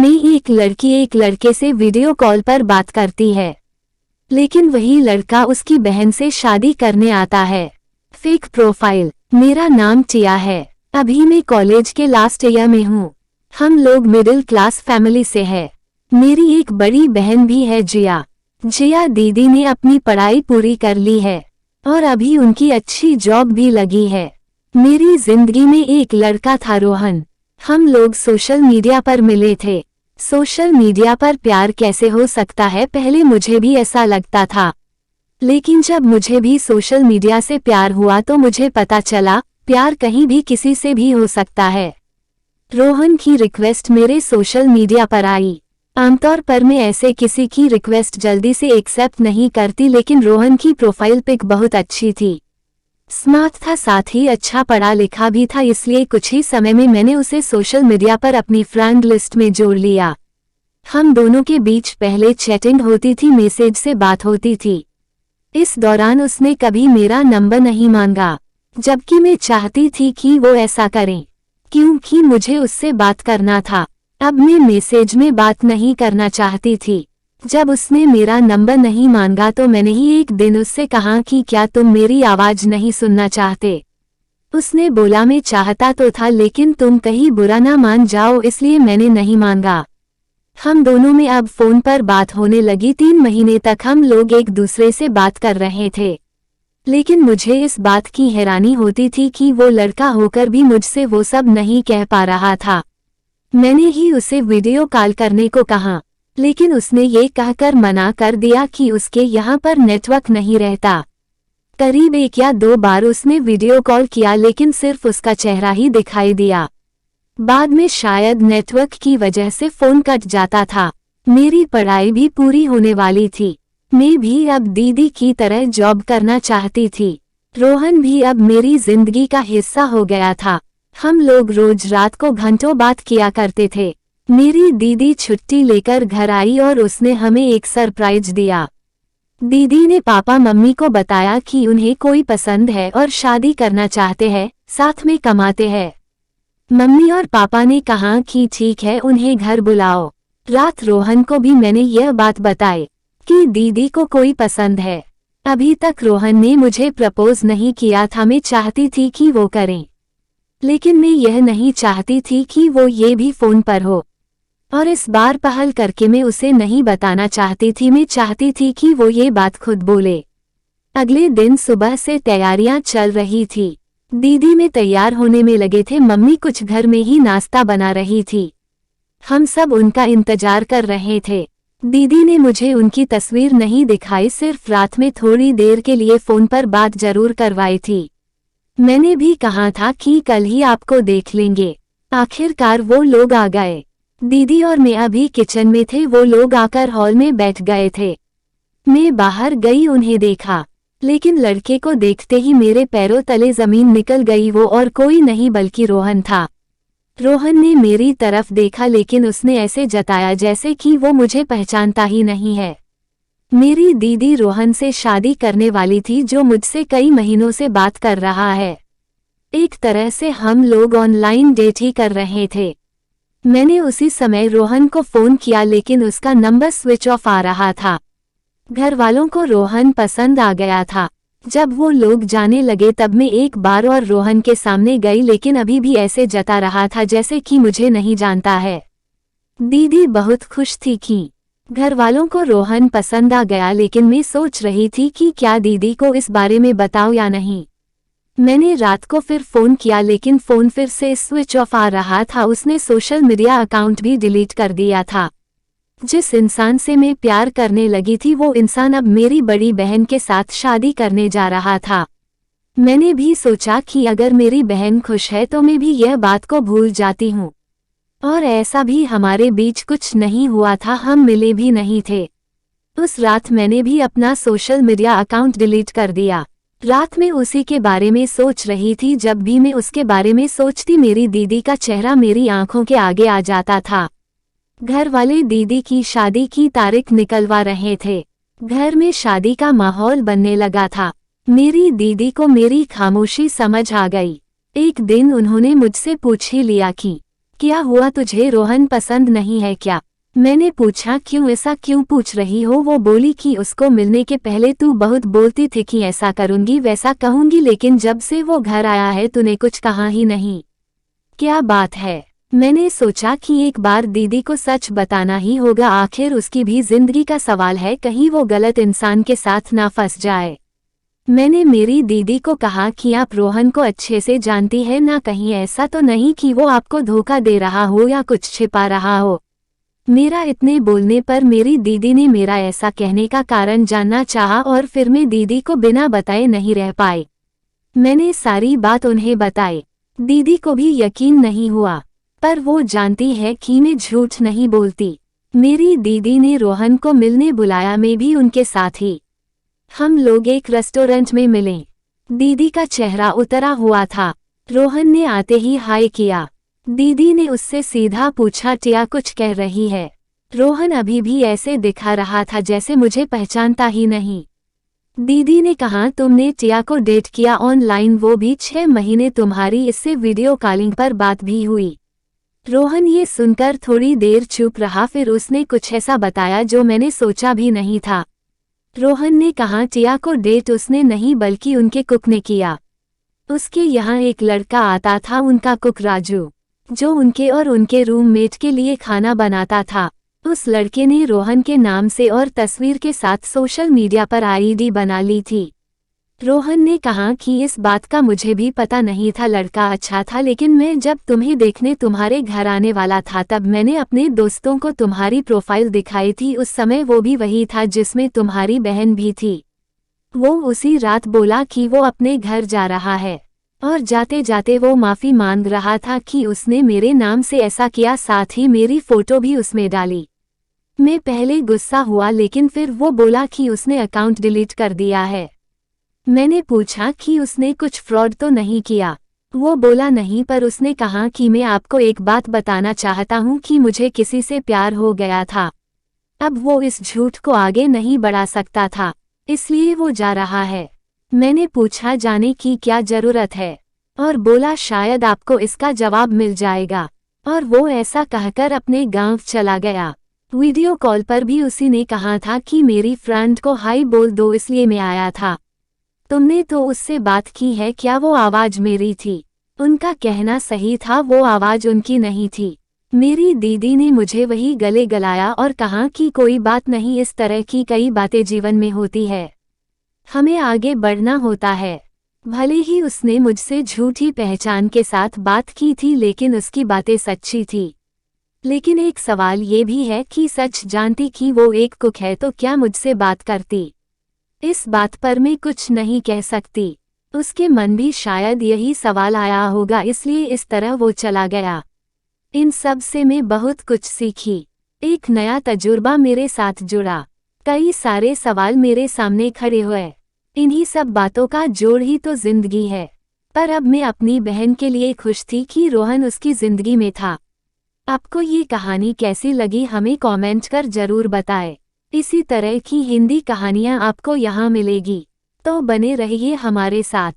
में एक लड़की एक लड़के से वीडियो कॉल पर बात करती है, लेकिन वही लड़का उसकी बहन से शादी करने आता है। Fake profile. मेरा नाम टिया है। अभी मैं कॉलेज के लास्ट ईयर में हूँ। हम लोग मिडिल क्लास फैमिली से है। मेरी एक बड़ी बहन भी है जिया। जिया दीदी ने अपनी पढ़ाई पूरी कर ली है और अभी उनकी अच्छी जॉब भी लगी है। मेरी जिंदगी में एक लड़का था रोहन। हम लोग सोशल मीडिया पर मिले थे। सोशल मीडिया पर प्यार कैसे हो सकता है, पहले मुझे भी ऐसा लगता था, लेकिन जब मुझे भी सोशल मीडिया से प्यार हुआ तो मुझे पता चला प्यार कहीं भी किसी से भी हो सकता है। रोहन की रिक्वेस्ट मेरे सोशल मीडिया पर आई। आमतौर पर मैं ऐसे किसी की रिक्वेस्ट जल्दी से एक्सेप्ट नहीं करती, लेकिन रोहन की प्रोफाइल पिक बहुत अच्छी थी, स्मार्ट था, साथ ही अच्छा पढ़ा लिखा भी था, इसलिए कुछ ही समय में मैंने उसे सोशल मीडिया पर अपनी फ्रेंड लिस्ट में जोड़ लिया। हम दोनों के बीच पहले चैटिंग होती थी, मैसेज से बात होती थी। इस दौरान उसने कभी मेरा नंबर नहीं मांगा, जबकि मैं चाहती थी कि वो ऐसा करें, क्योंकि मुझे उससे बात करना था। अब मैं मैसेज में बात नहीं करना चाहती थी। जब उसने मेरा नंबर नहीं मांगा तो मैंने ही एक दिन उससे कहा कि क्या तुम मेरी आवाज नहीं सुनना चाहते। उसने बोला मैं चाहता तो था, लेकिन तुम कहीं बुरा ना मान जाओ, इसलिए मैंने नहीं मांगा। हम दोनों में अब फोन पर बात होने लगी। 3 महीने तक हम लोग एक दूसरे से बात कर रहे थे, लेकिन मुझे इस बात की हैरानी होती थी कि वो लड़का होकर भी मुझसे वो सब नहीं कह पा रहा था। मैंने ही उसे वीडियो कॉल करने को कहा, लेकिन उसने ये कहकर मना कर दिया कि उसके यहाँ पर नेटवर्क नहीं रहता। करीब 1 या 2 बार उसने वीडियो कॉल किया, लेकिन सिर्फ उसका चेहरा ही दिखाई दिया। बाद में शायद नेटवर्क की वजह से फोन कट जाता था। मेरी पढ़ाई भी पूरी होने वाली थी। मैं भी अब दीदी की तरह जॉब करना चाहती थी। रोहन भी अब मेरी जिंदगी का हिस्सा हो गया था। हम लोग रोज रात को घंटों बात किया करते थे। मेरी दीदी छुट्टी लेकर घर आई और उसने हमें एक सरप्राइज दिया। दीदी ने पापा मम्मी को बताया कि उन्हें कोई पसंद है और शादी करना चाहते हैं, साथ में कमाते हैं। मम्मी और पापा ने कहा कि ठीक है, उन्हें घर बुलाओ। रात रोहन को भी मैंने यह बात बताई कि दीदी को कोई पसंद है। अभी तक रोहन ने मुझे प्रपोज नहीं किया था। मैं चाहती थी कि वो करें, लेकिन मैं यह नहीं चाहती थी कि वो ये भी फोन पर हो, और इस बार पहल करके मैं उसे नहीं बताना चाहती थी। मैं चाहती थी कि वो ये बात खुद बोले। अगले दिन सुबह से तैयारियां चल रही थी। दीदी में तैयार होने में लगे थे, मम्मी कुछ घर में ही नाश्ता बना रही थी। हम सब उनका इंतजार कर रहे थे। दीदी ने मुझे उनकी तस्वीर नहीं दिखाई, सिर्फ रात में थोड़ी देर के लिए फोन पर बात जरूर करवाई थी। मैंने भी कहा था कि कल ही आपको देख लेंगे। आखिरकार वो लोग आ गए। दीदी और मैं अभी किचन में थे, वो लोग आकर हॉल में बैठ गए थे। मैं बाहर गई, उन्हें देखा, लेकिन लड़के को देखते ही मेरे पैरों तले जमीन निकल गई। वो और कोई नहीं बल्कि रोहन था। रोहन ने मेरी तरफ देखा, लेकिन उसने ऐसे जताया जैसे कि वो मुझे पहचानता ही नहीं है। मेरी दीदी रोहन से शादी करने वाली थी, जो मुझसे कई महीनों से बात कर रहा है। एक तरह से हम लोग ऑनलाइन डेट ही कर रहे थे। मैंने उसी समय रोहन को फोन किया, लेकिन उसका नंबर स्विच ऑफ आ रहा था। घर वालों को रोहन पसंद आ गया था। जब वो लोग जाने लगे तब मैं एक बार और रोहन के सामने गई, लेकिन अभी भी ऐसे जता रहा था जैसे कि मुझे नहीं जानता है। दीदी बहुत खुश थी कि घर वालों को रोहन पसंद आ गया, लेकिन मैं सोच रही थी कि क्या दीदी को इस बारे में बताऊं या नहीं। मैंने रात को फिर फोन किया, लेकिन फोन फिर से स्विच ऑफ आ रहा था। उसने सोशल मीडिया अकाउंट भी डिलीट कर दिया था। जिस इंसान से मैं प्यार करने लगी थी, वो इंसान अब मेरी बड़ी बहन के साथ शादी करने जा रहा था। मैंने भी सोचा कि अगर मेरी बहन खुश है तो मैं भी यह बात को भूल जाती हूँ। और ऐसा भी हमारे बीच कुछ नहीं हुआ था, हम मिले भी नहीं थे। उस रात मैंने भी अपना सोशल मीडिया अकाउंट डिलीट कर दिया। रात में उसी के बारे में सोच रही थी। जब भी मैं उसके बारे में सोचती, मेरी दीदी का चेहरा मेरी आंखों के आगे आ जाता था। घर वाले दीदी की शादी की तारीख निकलवा रहे थे। घर में शादी का माहौल बनने लगा था। मेरी दीदी को मेरी खामोशी समझ आ गई। एक दिन उन्होंने मुझसे पूछ ही लिया कि क्या हुआ, तुझे रोहन पसंद नहीं है क्या? मैंने पूछा, क्यों, ऐसा क्यों पूछ रही हो? वो बोली कि उसको मिलने के पहले तू बहुत बोलती थी कि ऐसा करूंगी वैसा कहूंगी, लेकिन जब से वो घर आया है तूने कुछ कहा ही नहीं। क्या बात है? मैंने सोचा कि एक बार दीदी को सच बताना ही होगा, आखिर उसकी भी जिंदगी का सवाल है, कहीं वो गलत इंसान के साथ ना फंस जाए। मैंने मेरी दीदी को कहा कि आप रोहन को अच्छे से जानती है ना, कहीं ऐसा तो नहीं कि वो आपको धोखा दे रहा हो या कुछ छिपा रहा हो। मेरा इतने बोलने पर मेरी दीदी ने मेरा ऐसा कहने का कारण जानना चाहा और फिर मैं दीदी को बिना बताए नहीं रह पाई। मैंने सारी बात उन्हें बताई। दीदी को भी यकीन नहीं हुआ, पर वो जानती है कि मैं झूठ नहीं बोलती। मेरी दीदी ने रोहन को मिलने बुलाया, मैं भी उनके साथ ही। हम लोग एक रेस्टोरेंट में मिले। दीदी का चेहरा उतरा हुआ था। रोहन ने आते ही हाय किया। दीदी ने उससे सीधा पूछा, टिया कुछ कह रही है? रोहन अभी भी ऐसे दिखा रहा था जैसे मुझे पहचानता ही नहीं। दीदी ने कहा, तुमने टिया को डेट किया ऑनलाइन, वो भी 6 महीने, तुम्हारी इससे वीडियो कॉलिंग पर बात भी हुई। रोहन ये सुनकर थोड़ी देर चुप रहा, फिर उसने कुछ ऐसा बताया जो मैंने सोचा भी नहीं था। रोहन ने कहा, टिया को डेट उसने नहीं बल्कि उनके कुक ने किया। उसके यहाँ एक लड़का आता था, उनका कुक राजू, जो उनके और उनके रूममेट के लिए खाना बनाता था। उस लड़के ने रोहन के नाम से और तस्वीर के साथ सोशल मीडिया पर आईडी बना ली थी। रोहन ने कहा कि इस बात का मुझे भी पता नहीं था, लड़का अच्छा था, लेकिन मैं जब तुम्हें देखने तुम्हारे घर आने वाला था तब मैंने अपने दोस्तों को तुम्हारी प्रोफाइल दिखाई थी। उस समय वो भी वही था जिसमें तुम्हारी बहन भी थी। वो उसी रात बोला कि वो अपने घर जा रहा है और जाते जाते वो माफ़ी मांग रहा था कि उसने मेरे नाम से ऐसा किया, साथ ही मेरी फ़ोटो भी उसमें डाली। मैं पहले गुस्सा हुआ, लेकिन फिर वो बोला कि उसने अकाउंट डिलीट कर दिया है। मैंने पूछा कि उसने कुछ फ्रॉड तो नहीं किया? वो बोला नहीं, पर उसने कहा कि मैं आपको एक बात बताना चाहता हूँ कि मुझे किसी से प्यार हो गया था। अब वो इस झूठ को आगे नहीं बढ़ा सकता था, इसलिए वो जा रहा है। मैंने पूछा, जाने की क्या जरूरत है? और बोला, शायद आपको इसका जवाब मिल जाएगा। और वो ऐसा कहकर अपने गांव चला गया। वीडियो कॉल पर भी उसी ने कहा था कि मेरी फ्रेंड को हाई बोल दो, इसलिए मैं आया था। तुमने तो उससे बात की है क्या? वो आवाज मेरी थी। उनका कहना सही था, वो आवाज उनकी नहीं थी। मेरी दीदी ने मुझे वही गले गलाया और कहा कि कोई बात नहीं, इस तरह की कई बातें जीवन में होती है, हमें आगे बढ़ना होता है। भले ही उसने मुझसे झूठी पहचान के साथ बात की थी, लेकिन उसकी बातें सच्ची थी। लेकिन एक सवाल ये भी है कि सच जानती कि वो एक कुक है तो क्या मुझसे बात करती? इस बात पर मैं कुछ नहीं कह सकती। उसके मन भी शायद यही सवाल आया होगा, इसलिए इस तरह वो चला गया। इन सब से मैं बहुत कुछ सीखी। एक नया तजुर्बा मेरे साथ जुड़ा। कई सारे सवाल मेरे सामने खड़े हुए। इन्हीं सब बातों का जोड़ ही तो जिंदगी है। पर अब मैं अपनी बहन के लिए खुश थी कि रोहन उसकी जिंदगी में था। आपको ये कहानी कैसी लगी हमें कमेंट कर जरूर बताएं। इसी तरह की हिंदी कहानियाँ आपको यहाँ मिलेगी, तो बने रहिए हमारे साथ।